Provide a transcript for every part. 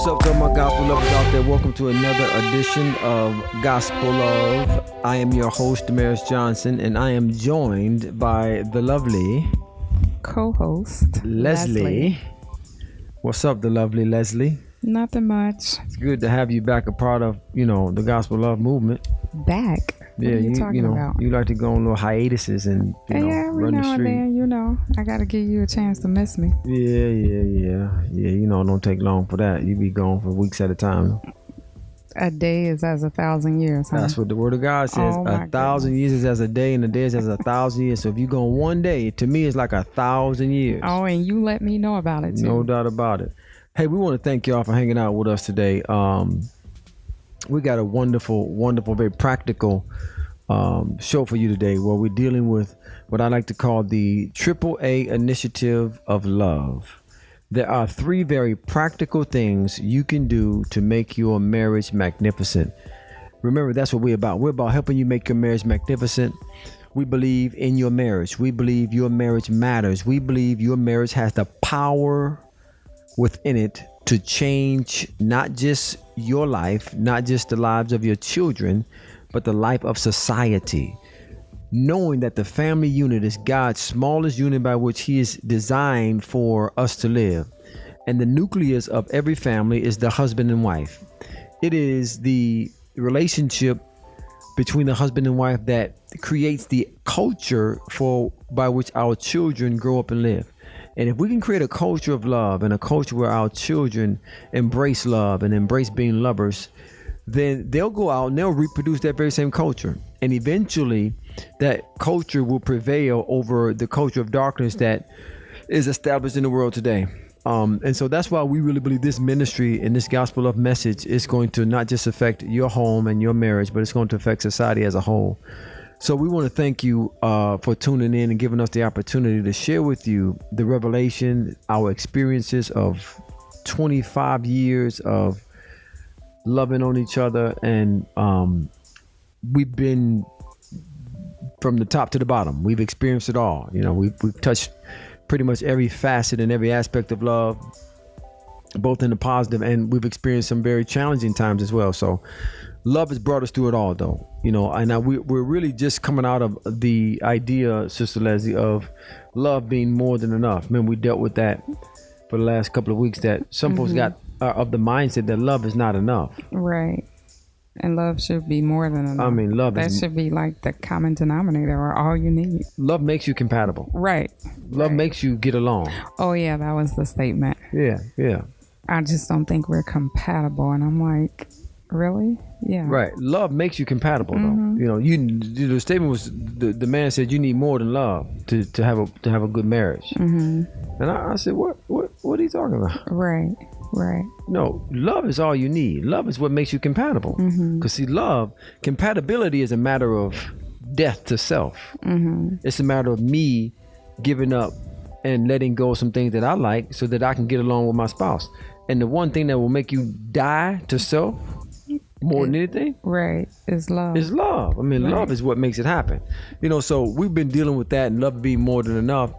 up to my gospel lovers out there? Welcome to another edition of Gospel Love. I am your host, Damaris Johnson, and I am joined by the lovely co-host Leslie. What's up, the lovely Leslie? Nothing much. It's good to have you back, a part of the Gospel Love movement. Back? What are you talking about? You like to go on little hiatuses and run the street. Then, I got to give you a chance to miss me. Yeah. Don't take long for that. You be gone for weeks at a time. A day is as 1,000 years, huh? That's what the Word of God says. Oh, 1,000 years is as a day, and a day is as 1,000 years. So if you go one day, to me, it's like 1,000 years. Oh, and you let me know about it, too. No doubt about it. Hey, we want to thank y'all for hanging out with us today. We got a wonderful, very practical show for you today, where we're dealing with what I like to call the AAA initiative of love. There are 3 very practical things you can do to make your marriage magnificent. Remember, that's what we're about. We're about helping you make your marriage magnificent. We believe in your marriage. We believe your marriage matters. We believe your marriage has the power within it to change not just your life, not just the lives of your children, but the life of society. Knowing that the family unit is God's smallest unit by which He is designed for us to live. And the nucleus of every family is the husband and wife. It is the relationship between the husband and wife that creates the culture by which our children grow up and live. And if we can create a culture of love and a culture where our children embrace love and embrace being lovers, then they'll go out and they'll reproduce that very same culture. And eventually that culture will prevail over the culture of darkness that is established in the world today. And so that's why we really believe this ministry and this gospel love message is going to not just affect your home and your marriage, but it's going to affect society as a whole. So we want to thank you for tuning in and giving us the opportunity to share with you the revelation, our experiences of 25 years of loving on each other. And we've been from the top to the bottom. We've experienced it all. We've touched pretty much every facet and every aspect of love, both in the positive, and we've experienced some very challenging times as well. So love has brought us through it all, though. And we're really just coming out of the idea, Sister Leslie, of love being more than enough. Man, we dealt with that for the last couple of weeks, that some folks got of the mindset that love is not enough. Right. And love should be more than enough. I mean, that should be like the common denominator, or all you need. Love makes you compatible. Right. Love makes you get along. Oh, yeah, that was the statement. Yeah. I just don't think we're compatible. And I'm like, really? Yeah. Right. Love makes you compatible, though. The statement was the man said you need more than love to have a good marriage. And I said, what are you talking about? Right. No, love is all you need. Love is what makes you compatible. Because see, compatibility is a matter of death to self. It's a matter of me giving up and letting go of some things that I like so that I can get along with my spouse. And the one thing that will make you die to self more than anything, right, is love. I mean, love is what makes it happen. So we've been dealing with that, and love being more than enough.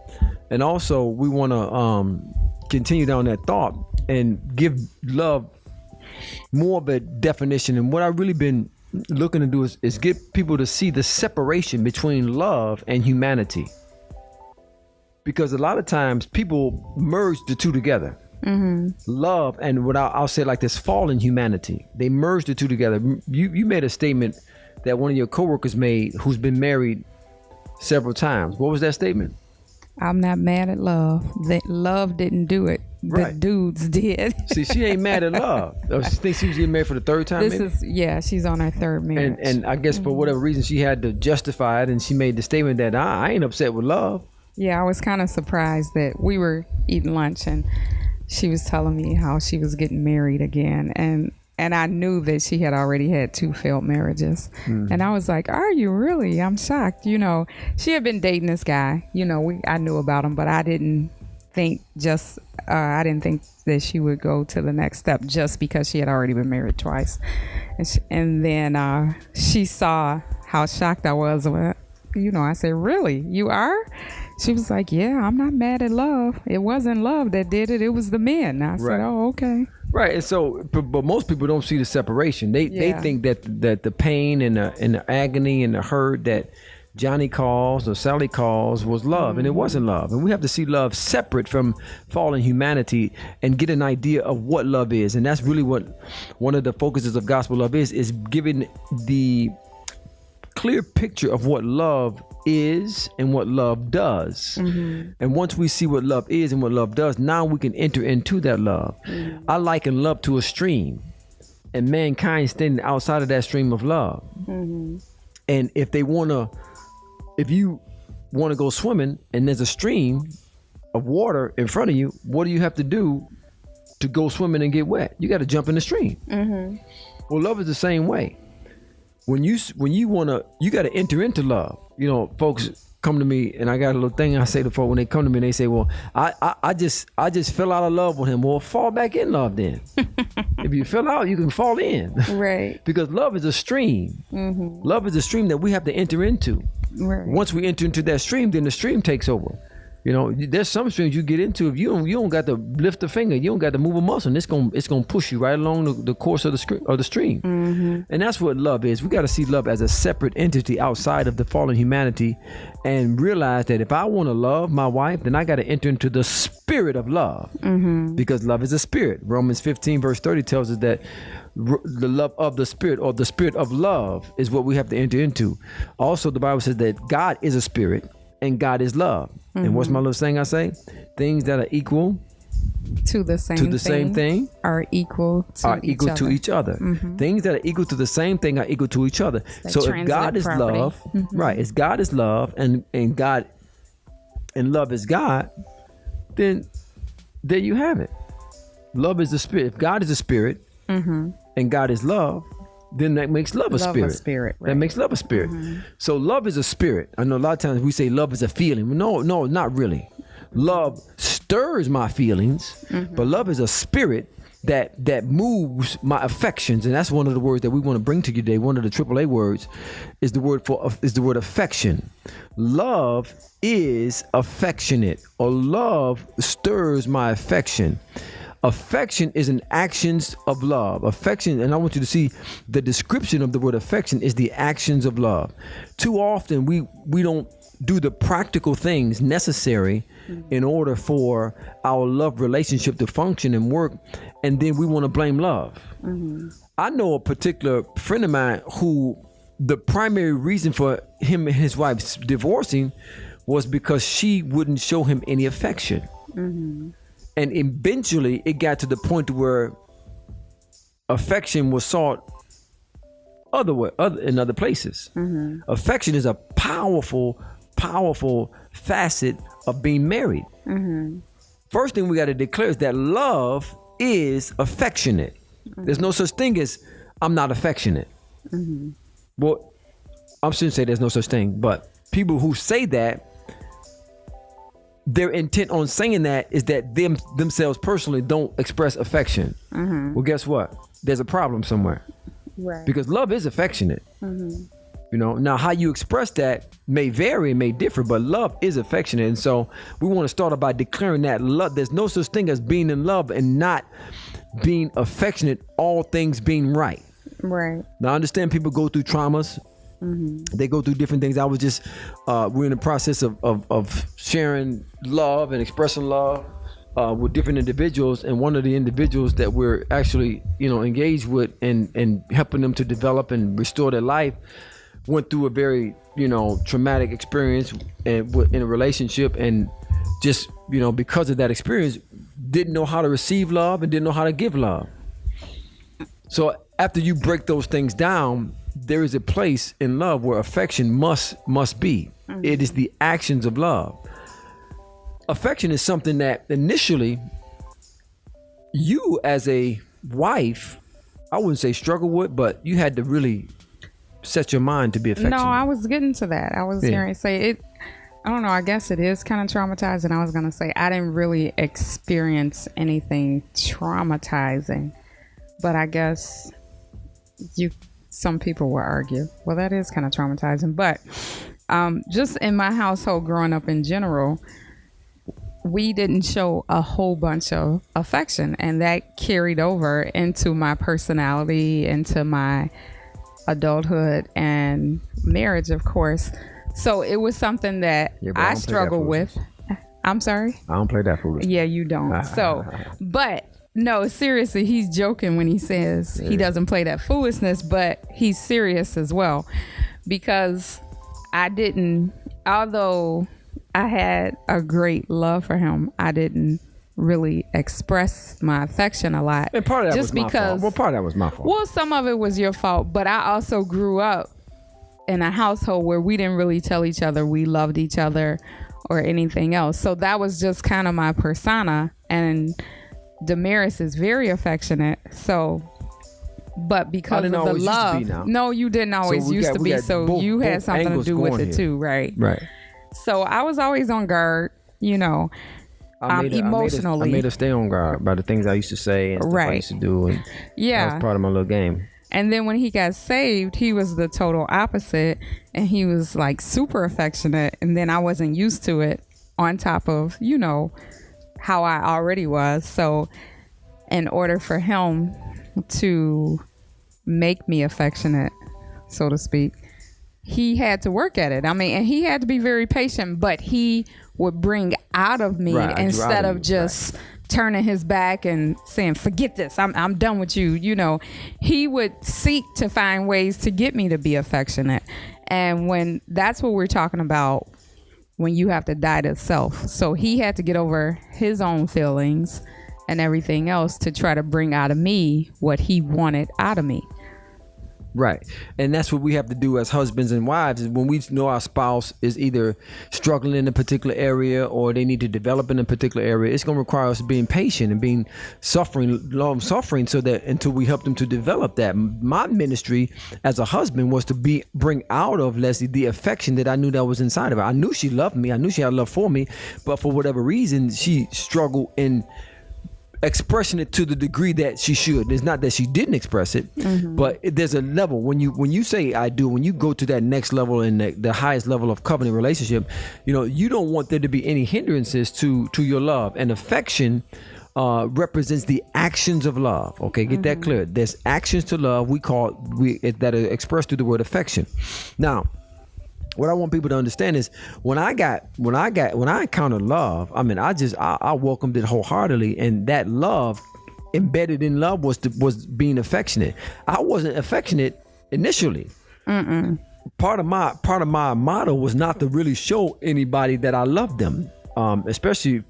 And also we want to continue down that thought and give love more of a definition. And what I've really been looking to do is get people to see the separation between love and humanity. Because a lot of times people merge the two together. Love and what I'll say like this, fallen humanity. They merge the two together. You made a statement that one of your coworkers made who's been married several times. What was that statement? I'm not mad at love. That love didn't do it. The dudes did. See, she ain't mad at love. I think she was getting married for the 3rd time. She's on her 3rd marriage. And I guess for whatever reason she had to justify it, and she made the statement that I ain't upset with love. Yeah, I was kind of surprised that we were eating lunch and she was telling me how she was getting married again. And I knew that she had already had 2 failed marriages. And I was like, are you really? I'm shocked. She had been dating this guy. I knew about him, but I didn't think that she would go to the next step just because she had already been married twice. And then she saw how shocked I was. I said, really? You are? She was like, yeah, I'm not mad at love. It wasn't love that did it. It was the men. I said, oh, okay. Right, and so, but most people don't see the separation. They think that the pain and the agony and the hurt that Johnny calls or Sally calls was love, and it wasn't love. And we have to see love separate from fallen humanity and get an idea of what love is. And that's really what one of the focuses of Gospel Love is giving the clear picture of what love is and what love does. And once we see what love is and what love does, now we can enter into that love. I liken love to a stream, and mankind standing outside of that stream of love. And if you want to go swimming and there's a stream of water in front of you, what do you have to do to go swimming and get wet? You got to jump in the stream. Well, love is the same way. When you got to enter into love. You know, folks come to me, and I got a little thing I say to folks when they come to me, and they say, "Well, I just fell out of love with him." Well, fall back in love then. If you fell out, you can fall in. Right. Because love is a stream. Love is a stream that we have to enter into. Right. Once we enter into that stream, then the stream takes over. You know, there's some streams you get into, if you don't got to lift a finger, you don't got to move a muscle, and it's gonna push you right along the course of the stream. And that's what love is. We got to see love as a separate entity outside of the fallen humanity, and realize that if I want to love my wife, then I got to enter into the spirit of love, because love is a spirit. Romans 15 verse 30 tells us that the love of the spirit, or the spirit of love, is what we have to enter into. Also, the Bible says that God is a spirit and God is love. And what's my little saying I say? Things that are equal to the same thing are equal to each other. Things that are equal to the same thing are equal to each other. Like so if God is property. love, right, if God is love, and God and love is God, then there you have it. Love is the spirit. If God is a spirit and God is love, then that makes love a spirit. Right. That makes love a spirit. So love is a spirit. I know a lot of times we say love is a feeling. No, not really. Love stirs my feelings, but love is a spirit that moves my affections, and that's one of the words that we want to bring to you today. One of the AAA words is the word affection. Love is affectionate, or love stirs my affection. Affection is an actions of love. Affection, and I want you to see the description of the word affection is the actions of love. Too often we don't do the practical things necessary in order for our love relationship to function and work, and then we want to blame love. I know a particular friend of mine who the primary reason for him and his wife divorcing was because she wouldn't show him any affection. And eventually it got to the point where affection was sought in other places. Affection is a powerful facet of being married. First thing we got to declare is that love is affectionate. There's no such thing as I'm not affectionate. Well, I shouldn't say there's no such thing, but people who say that, their intent on saying that is that themselves personally don't express affection. Well, guess what? There's a problem somewhere. Right. Because love is affectionate. You know, now how you express that may vary, may differ, but love is affectionate. And so we want to start by declaring that love, there's no such thing as being in love and not being affectionate, all things being right. Right. Now I understand people go through traumas. They go through different things. I was just, we're in the process of sharing love and expressing love with different individuals. And one of the individuals that we're actually, engaged with and helping them to develop and restore their life went through a very, traumatic experience in a relationship. And just, because of that experience, didn't know how to receive love and didn't know how to give love. So after you break those things down, there is a place in love where affection must be. It is the actions of love. Affection is something that initially you as a wife, I wouldn't say struggle with, but you had to really set your mind to be affectionate. No, I was getting to that. I was hearing say it. I don't know. I guess it is kind of traumatizing. I was going to say I didn't really experience anything traumatizing, but I guess some people will argue, well, that is kind of traumatizing. But just in my household growing up in general, we didn't show a whole bunch of affection, and that carried over into my personality, into my adulthood and marriage, of course. So it was something that I struggled with. I'm sorry? I don't play that foolish. Yeah, you don't. So, but no, seriously, he's joking when he says he doesn't play that foolishness, but he's serious as well, because I didn't, although I had a great love for him, I didn't really express my affection a lot. And part of that was my fault. Well, part of that was my fault. Well, some of it was your fault, but I also grew up in a household where we didn't really tell each other we loved each other or anything else. So that was just kind of my persona. And Damaris is very affectionate. So, but because of the love, no, you didn't always used to be. So you had something to do with it too, right? Right. So I was always on guard, emotionally. I made her stay on guard by the things I used to say and stuff I used to do. And that was part of my little game. And then when he got saved, he was the total opposite, and he was like super affectionate. And then I wasn't used to it, on top of, how I already was. So in order for him to make me affectionate, so to speak, he had to work at it. I mean, and he had to be very patient, but he would bring out of me instead of just turning his back and saying, forget this, I'm done with you. He would seek to find ways to get me to be affectionate. And when that's what we're talking about, when you have to die to self. So he had to get over his own feelings and everything else to try to bring out of me what he wanted out of me. Right. And that's what we have to do as husbands and wives, is when we know our spouse is either struggling in a particular area or they need to develop in a particular area, it's going to require us being patient and being long suffering, so that until we help them to develop that. My ministry as a husband was to bring out of Leslie the affection that I knew that was inside of her. I knew she loved me. I knew she had love for me, but for whatever reason, she struggled in expressing it to the degree that she should. It's not that she didn't express it, but there's a level when you say I do, when you go to that next level and the highest level of covenant relationship, you don't want there to be any hindrances to your love. And affection represents the actions of love. Okay, get that clear. There's actions to love that are expressed through the word affection. Now, what I want people to understand is when I encountered love, I mean, I welcomed it wholeheartedly, and that love, embedded in love, was being affectionate. I wasn't affectionate initially. Part of my motto was not to really show anybody that I loved them, especially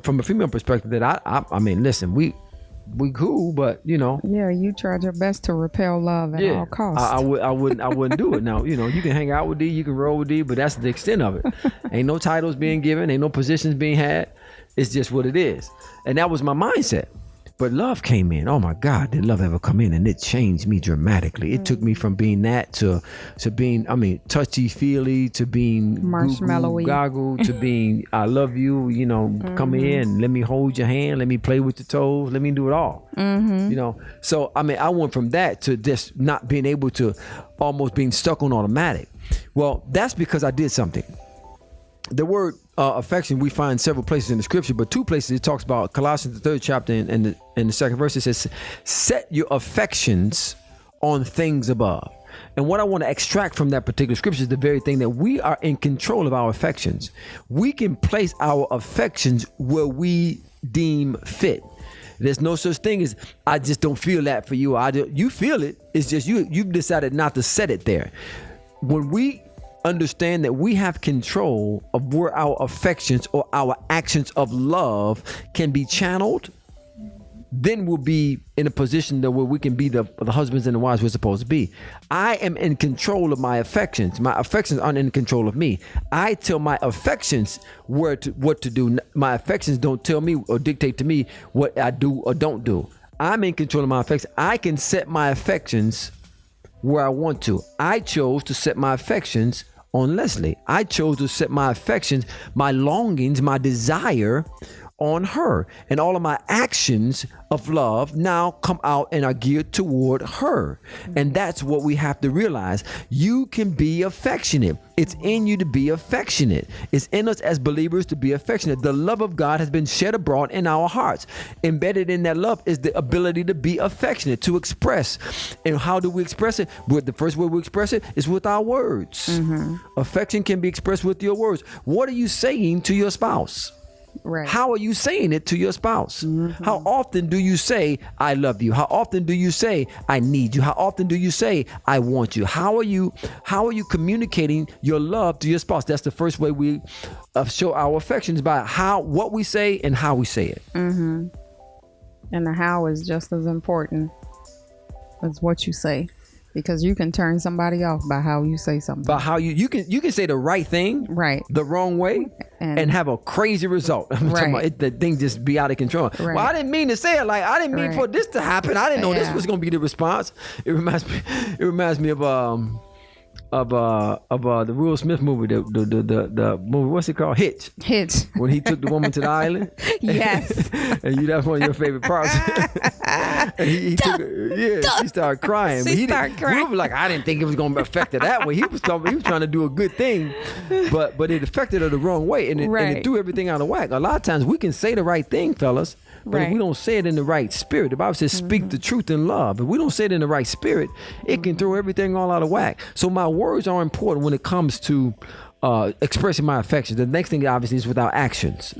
from a female perspective. That I mean, listen, we cool, but yeah, you tried your best to repel love at all costs. I wouldn't do it. Now, you can hang out with D, you can roll with D, but that's the extent of it. Ain't no titles being given, ain't no positions being had. It's just what it is. And that was my mindset. But love came in. Oh my God, did love ever come in? And it changed me dramatically. It took me from being that to being, touchy feely, to being marshmallowy, goggle, to being I love you. Come in, let me hold your hand, let me play with your toes, let me do it all. So I went from that to just not being able to, almost being stuck on automatic. Well, that's because I did something. The word affection we find several places in the scripture, but two places it talks about. Colossians, the 3rd chapter, and the 2nd verse, it says, set your affections on things above. And what I want to extract from that particular scripture is the very thing that we are in control of our affections. We can place our affections where we deem fit. There's no such thing as I just don't feel that for you. You feel it. It's just you've decided not to set it there. When we understand that we have control of where our affections or our actions of love can be channeled, then we'll be in a position where we can be the husbands and the wives we're supposed to be. I am in control of my affections. My affections aren't in control of me. I tell my affections what to do. My affections don't tell me or dictate to me what I do or don't do. I'm in control of my affections. I can set my affections where I want to. I chose to set my affections on Leslie. I chose to set my affections, my longings, my desire on her, and all of my actions of love now come out and are geared toward her. And that's what we have to realize. You can be affectionate. It's in you to be affectionate. It's in us as believers to be affectionate. The love of God has been shed abroad in our hearts. Embedded in that love is the ability to be affectionate, to express. And how do we express it? The first way we express it is with our words. Affection can be expressed with your words. What are you saying to your spouse? Right. How are you saying it to your spouse? How often do you say, I love you? How often do you say, I need you? How often do you say, I want you? How are you communicating your love to your spouse? That's the first way we show our affections, by what we say and how we say it. And the how is just as important as what you say. Because you can turn somebody off by how you say something. By how you can say the right thing, right, the wrong way, and have a crazy result. I'm talking about the thing just be out of control. Right. Well, I didn't mean to say it like I didn't mean for this to happen. I didn't know this was going to be the response. It reminds me of the Will Smith movie, the movie, what's it called? Hitch. When he took the woman to the island. Yes. And that's one of your favorite parts. And he took her, she started crying. We were like, I didn't think it was going to affect her that way. He was trying to do a good thing, but it affected her the wrong way, and it threw everything out of whack. A lot of times we can say the right thing, fellas, but if we don't say it in the right spirit, the Bible says speak the truth in love. If we don't say it in the right spirit, it can throw everything all out of whack. So my words are important when it comes to expressing my affection. The next thing obviously is with our actions,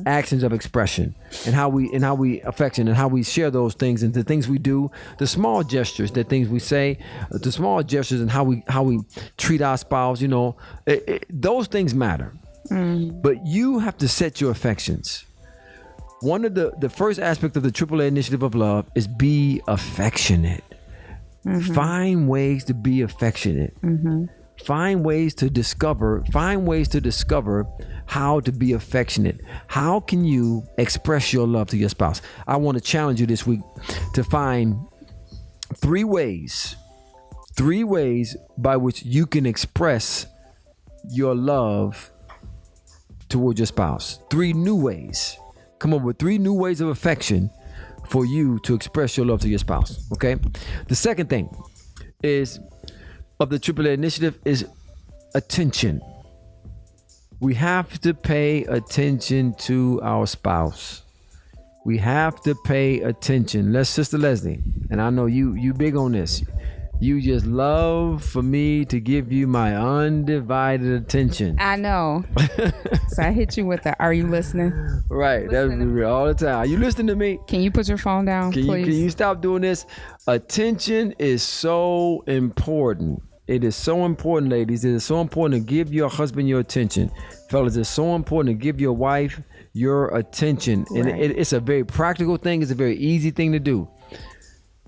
actions of expression, and how we affection and how we share those things, and the things we do, the small gestures, the things we say, the small gestures, and how we treat our spouse. Those things matter. But you have to set your affections. One of the first aspect of the AAA initiative of love is be affectionate. Find ways to be affectionate. Find ways to discover how to be affectionate. How can you express your love to your spouse? I want to challenge you this week to find three ways by which you can express your love toward your spouse. 3 new ways. Come up with 3 new ways of affection for you to express your love to your spouse. Okay. The second thing of the AAA initiative is attention. We have to pay attention to our spouse. We have to pay attention. Sister Leslie, and I know you big on this. You just love for me to give you my undivided attention. I know. So I hit you with the, are you listening? Right. That's real all the time. Are you listening to me? Can you put your phone down, please? Can you stop doing this? Attention is so important. It is so important, ladies. It is so important to give your husband your attention. Fellas, it's so important to give your wife your attention. And it's a very practical thing. It's a very easy thing to do.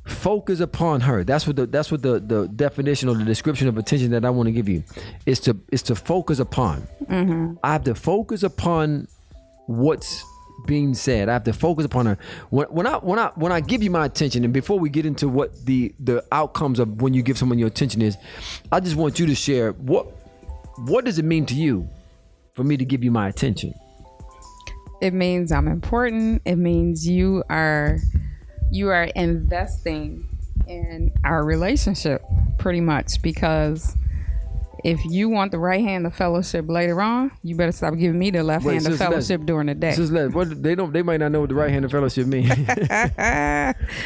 Focus upon her. That's what the definition or the description of attention that I want to give you is to focus upon. I have to focus upon what's being said. I have to focus upon her. When I give you my attention, and before we get into what the outcomes of when you give someone your attention is, I just want you to share what does it mean to you for me to give you my attention? It means I'm important. It means you are investing in our relationship, pretty much, because if you want the right hand of fellowship later on, you better stop giving me the left hand of fellowship during the day. They might not know what the right hand of fellowship means.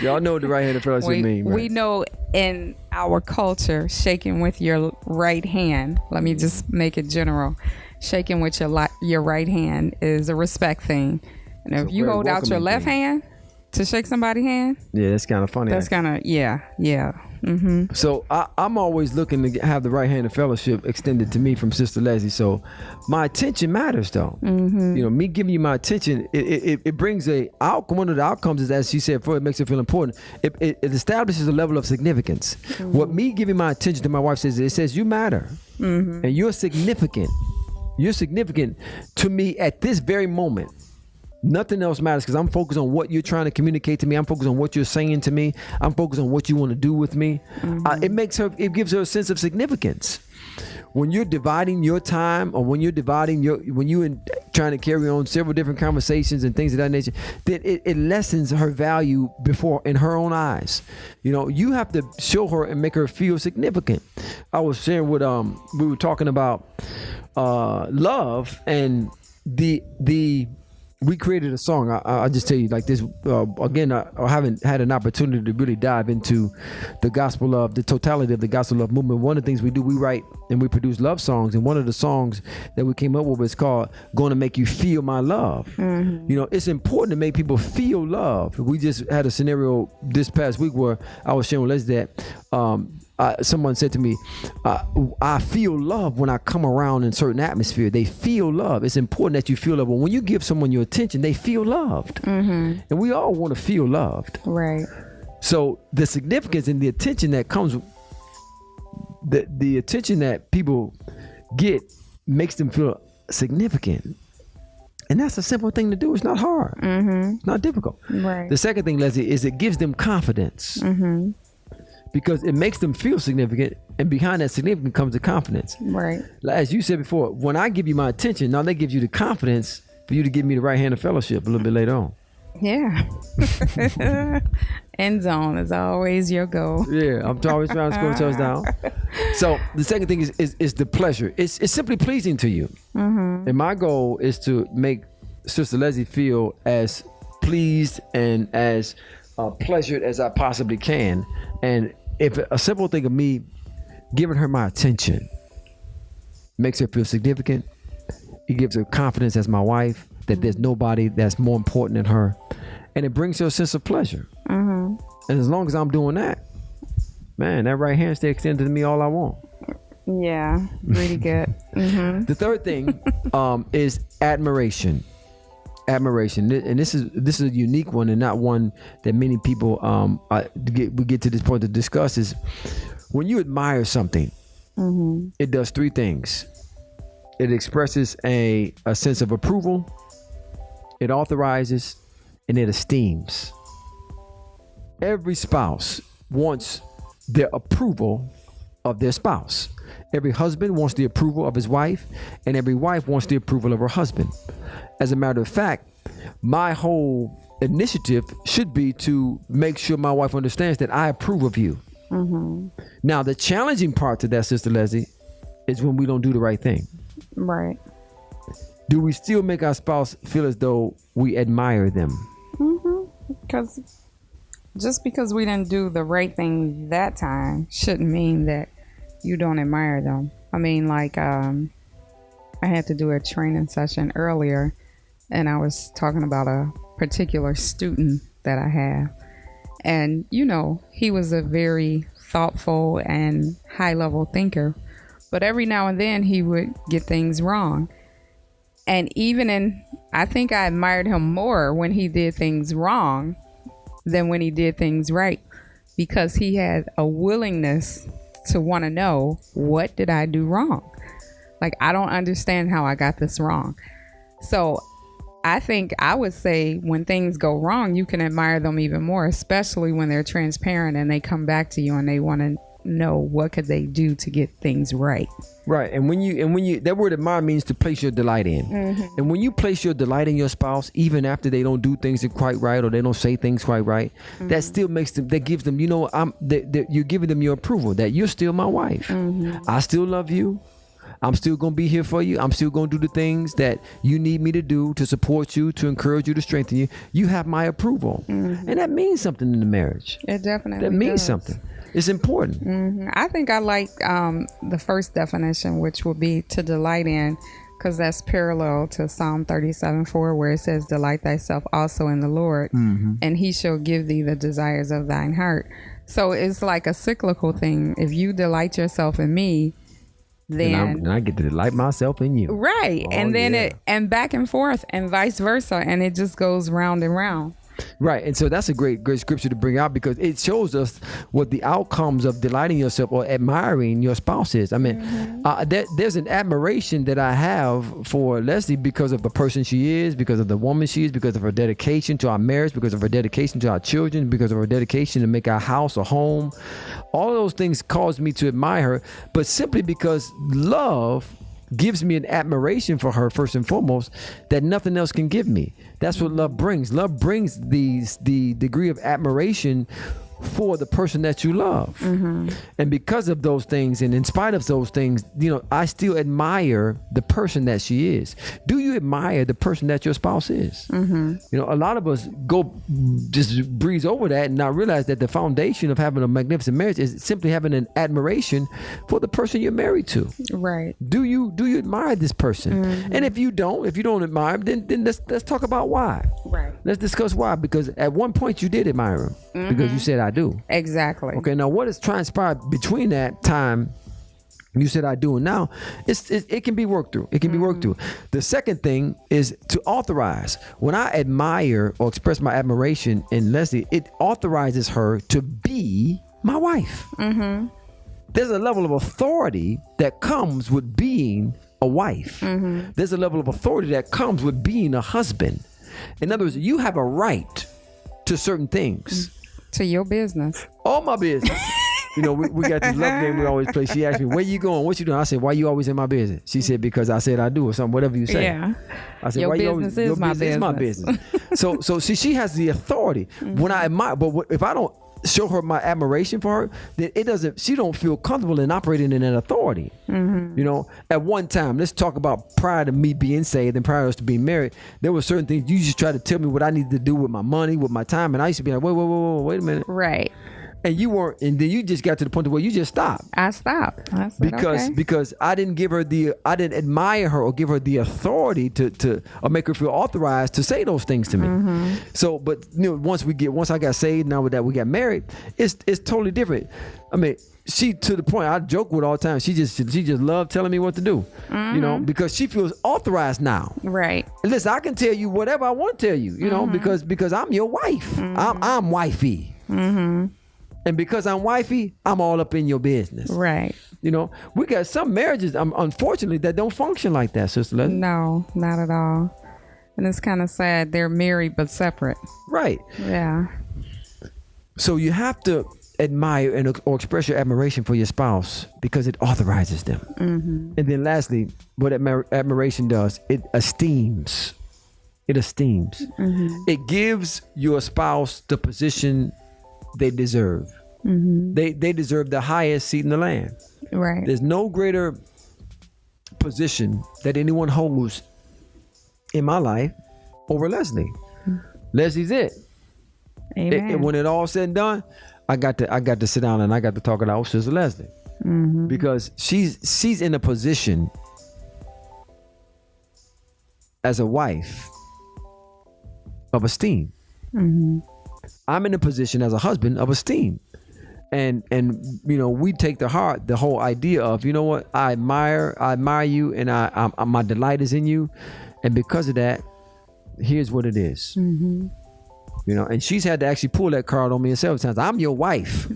Y'all know what the right hand of fellowship means. Right? We know in our culture, shaking with your right hand, let me just make it general, shaking with your right hand is a respect thing. And if you hold out your left hand to shake somebody's hand, that's kind of funny. That's kind of yeah. So I'm always looking to have the right hand of fellowship extended to me from Sister Leslie. So my attention matters, though. Me giving you my attention, it brings one of the outcomes is, as she said before, it makes it feel important. It establishes a level of significance. What me giving my attention to my wife says, it says you matter, and you're significant. You're significant to me at this very moment. Nothing else matters because I'm focused on what you're trying to communicate to me. I'm focused on what you're saying to me. I'm focused on what you want to do with me. It gives her a sense of significance. When you're dividing your time, or when you trying to carry on several different conversations and things of that nature, then it lessens her value before in her own eyes. You have to show her and make her feel significant. I was sharing with we were talking about love, and we created a song. I'll just tell you like this. Again, I haven't had an opportunity to really dive into the the totality of the gospel love movement. One of the things we do, we write and we produce love songs. And one of the songs that we came up with was called "Going to Make You Feel My Love." Mm-hmm. It's important to make people feel love. We just had a scenario this past week where I was sharing with Leslie that someone said to me, I feel love when I come around in certain atmosphere. They feel love. It's important that you feel love. But when you give someone your attention, they feel loved. Mm-hmm. And we all want to feel loved. Right. So the significance and the attention that comes, the attention that people get makes them feel significant. And that's a simple thing to do. It's not hard. Mm-hmm. It's not difficult. Right. The second thing, Leslie, is it gives them confidence. Mm-hmm. Because it makes them feel significant, and behind that significance comes the confidence. Right. As you said before, when I give you my attention, now that gives you the confidence for you to give me the right hand of fellowship a little bit later on. Yeah. End zone is always your goal. Yeah, I'm always trying to score touchdown. So the second thing is the pleasure. It's simply pleasing to you. Mm-hmm. And my goal is to make Sister Leslie feel as pleased and as pleasured as I possibly can. And if a simple thing of me giving her my attention makes her feel significant, it gives her confidence as my wife that there's nobody that's more important than her, and it brings her a sense of pleasure. Mm-hmm. And as long as I'm doing that, man, that right hand stay extended to me all I want. Yeah, really good. Mm-hmm. The third thing is admiration. Admiration, and this is a unique one, and not one that many people we get to this point to discuss. Is when you admire something, mm-hmm. it does three things. It expresses a sense of approval, it authorizes, and it esteems. Every spouse wants their approval of their spouse. Every husband wants the approval of his wife, and every wife wants the approval of her husband. As a matter of fact, my whole initiative should be to make sure my wife understands that I approve of you. Mm-hmm. Now, the challenging part to that, Sister Leslie, is when we don't do the right thing. Right. Do we still make our spouse feel as though we admire them? Mm-hmm. Because just because we didn't do the right thing that time shouldn't mean that you don't admire them. I mean, like, I had to do a training session earlier, and I was talking about a particular student that I have. And, he was a very thoughtful and high-level thinker. But every now and then he would get things wrong. And I think I admired him more when he did things wrong than when he did things right. Because he had a willingness to want to know, what did I do wrong? Like, I don't understand how I got this wrong. So I think I would say when things go wrong, you can admire them even more, especially when they're transparent and they come back to you and they want to know what could they do to get things right. Right. And when you that word admire means to place your delight in. Mm-hmm. And when you place your delight in your spouse, even after they don't do things quite right or they don't say things quite right, mm-hmm. that still makes them, that gives them, you're giving them your approval that you're still my wife. Mm-hmm. I still love you. I'm still going to be here for you. I'm still going to do the things that you need me to do to support you, to encourage you, to strengthen you. You have my approval. Mm-hmm. And that means something in the marriage. It definitely That means does. something. It's important. Mm-hmm. I think I like the first definition, which would be to delight in, because that's parallel to Psalm 37:4, where it says, delight thyself also in the Lord, mm-hmm. and he shall give thee the desires of thine heart. So it's like a cyclical thing. If you delight yourself in me, then I get to delight myself in you. Right. Oh, and then and back and forth and vice versa. And it just goes round and round. Right. And so that's a great scripture to bring out, because it shows us what the outcomes of delighting yourself or admiring your spouse is. I mean, mm-hmm. There's an admiration that I have for Leslie because of the person she is, because of the woman she is, because of her dedication to our marriage, because of her dedication to our children, because of her dedication to make our house a home. All of those things cause me to admire her, but simply because love gives me an admiration for her first and foremost that nothing else can give me. That's what love brings. Love brings the degree of admiration for the person that you love. And because of those things, and in spite of those things, I still admire the person that she is. Do you admire the person that your spouse is? A lot of us just breeze over that and not realize that the foundation of having a magnificent marriage is simply having an admiration for the person you're married to. Right. Do you admire this person? And if you don't admire him, then let's talk about why. Right. Let's discuss why. Because at one point you did admire him because you said I do. Exactly. Okay, now what has transpired between that time you said I do and now, it can be worked through. It can be worked through. The second thing is to authorize. When I admire or express my admiration in Leslie, it authorizes her to be my wife. There's a level of authority that comes with being a wife. There's a level of authority that comes with being a husband. In other words, you have a right to certain things. To your business. All my business. We got this love game we always play. She asked me, where you going? What you doing? I said, why you always in my business? She said, because I said I do or something, whatever you say. Yeah. I said, your why business you always, is my business. Is my business. So see, she has the authority. When I admire, but if I don't show her my admiration for her, then she don't feel comfortable in operating in that authority. At one time, let's talk about prior to me being saved and prior to us to being married, there were certain things you just try to tell me what I needed to do with my money, with my time, and I used to be like, wait a minute. Right. And you weren't, and then you just got to the point where you just stopped. I stopped. I said, because I didn't admire her or give her the authority to or make her feel authorized to say those things to me. So, but once I got saved, now with that we got married, it's totally different. I mean, she, to the point I joke with all the time, she just loved telling me what to do, because she feels authorized now. Right. Listen, I can tell you whatever I want to tell you, because I'm your wife. I'm wifey. And because I'm wifey, I'm all up in your business. Right. We got some marriages, unfortunately, that don't function like that, Sister Leslie. No, not at all. And it's kind of sad. They're married but separate. Right. Yeah. So you have to admire or express your admiration for your spouse because it authorizes them. And then lastly, what admiration does, it esteems. It esteems. It gives your spouse the position they deserve. They deserve the highest seat in the land. Right. There's no greater position that anyone holds in my life over Leslie. Leslie's it. Amen. When it all said and done, I got to sit down and I got to talk it out with Sister Leslie because she's in a position as a wife of esteem. I'm in a position as a husband of esteem. And we take to heart the whole idea of, what, I admire you, and I my delight is in you, and because of that, here's what it is. And she's had to actually pull that card on me several times. I'm your wife,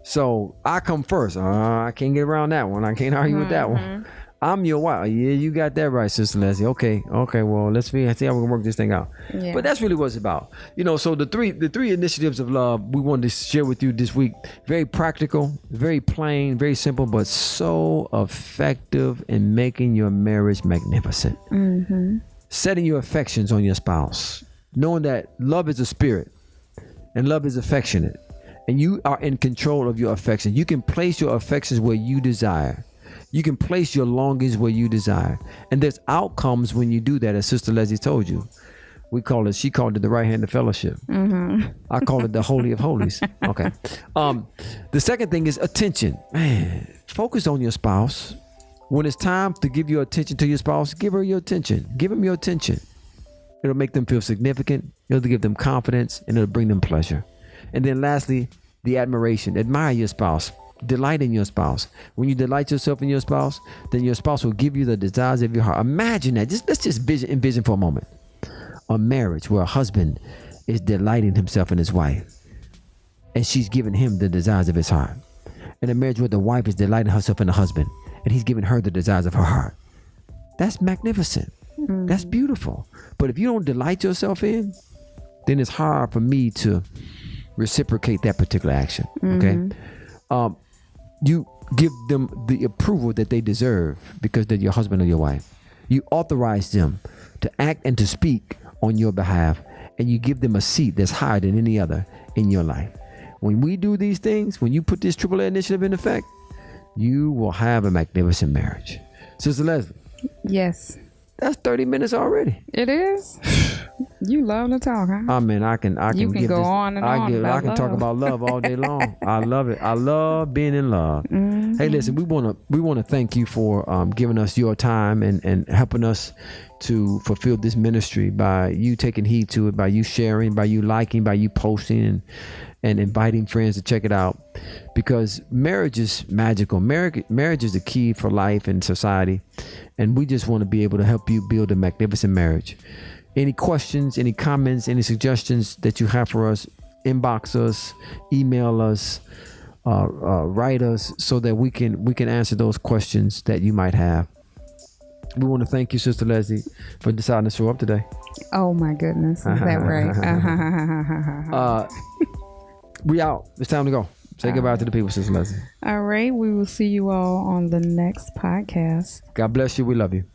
so I come first. I can't get around that one. I can't argue with that one. I'm your wife. Yeah, you got that right, Sister Leslie. Okay. Well, let's see how we can work this thing out. Yeah. But that's really what it's about. So the three initiatives of love we wanted to share with you this week. Very practical, very plain, very simple, but so effective in making your marriage magnificent. Setting your affections on your spouse. Knowing that love is a spirit and love is affectionate. And you are in control of your affections. You can place your affections where you desire. You can place your longings where you desire. And there's outcomes when you do that, as Sister Leslie told you. She called it the right hand of fellowship. I call it the Holy of Holies. Okay. The second thing is attention. Man, focus on your spouse. When it's time to give your attention to your spouse, give her your attention. Give him your attention. It'll make them feel significant. It'll give them confidence, and it'll bring them pleasure. And then lastly, the admiration. Admire your spouse. Delight in your spouse. When you delight yourself in your spouse, then your spouse will give you the desires of your heart. Imagine that. Let's just envision for a moment a marriage where a husband is delighting himself in his wife, and she's giving him the desires of his heart. And a marriage where the wife is delighting herself in the husband, and he's giving her the desires of her heart. That's magnificent. That's beautiful. But if you don't delight yourself in, then it's hard for me to reciprocate that particular action. Okay. give them the approval that they deserve because they're your husband or your wife. You authorize them to act and to speak on your behalf, and you give them a seat that's higher than any other in your life. When we do these things, when you put this AAA initiative in effect, you will have a magnificent marriage. Sister Leslie. Yes. That's 30 minutes already. It is. You love to talk, huh? I mean, I can You can give go this, on and on about I can talk love. about love all day long. I love it. I love being in love. Mm-hmm. Hey, listen, we want to thank you for giving us your time and helping us to fulfill this ministry by you taking heed to it, by you sharing, by you liking, by you posting and inviting friends to check it out, because marriage is magical. Marriage is the key for life and society, and we just want to be able to help you build a magnificent marriage. Any questions, any comments, any suggestions that you have for us, inbox us, email us, write us so that we can answer those questions that you might have. We want to thank you, Sister Leslie, for deciding to show up today. Oh my goodness, is that right? We out. It's time to go. Say goodbye to the people, Sister Leslie. All right, we will see you all on the next podcast. God bless you. We love you.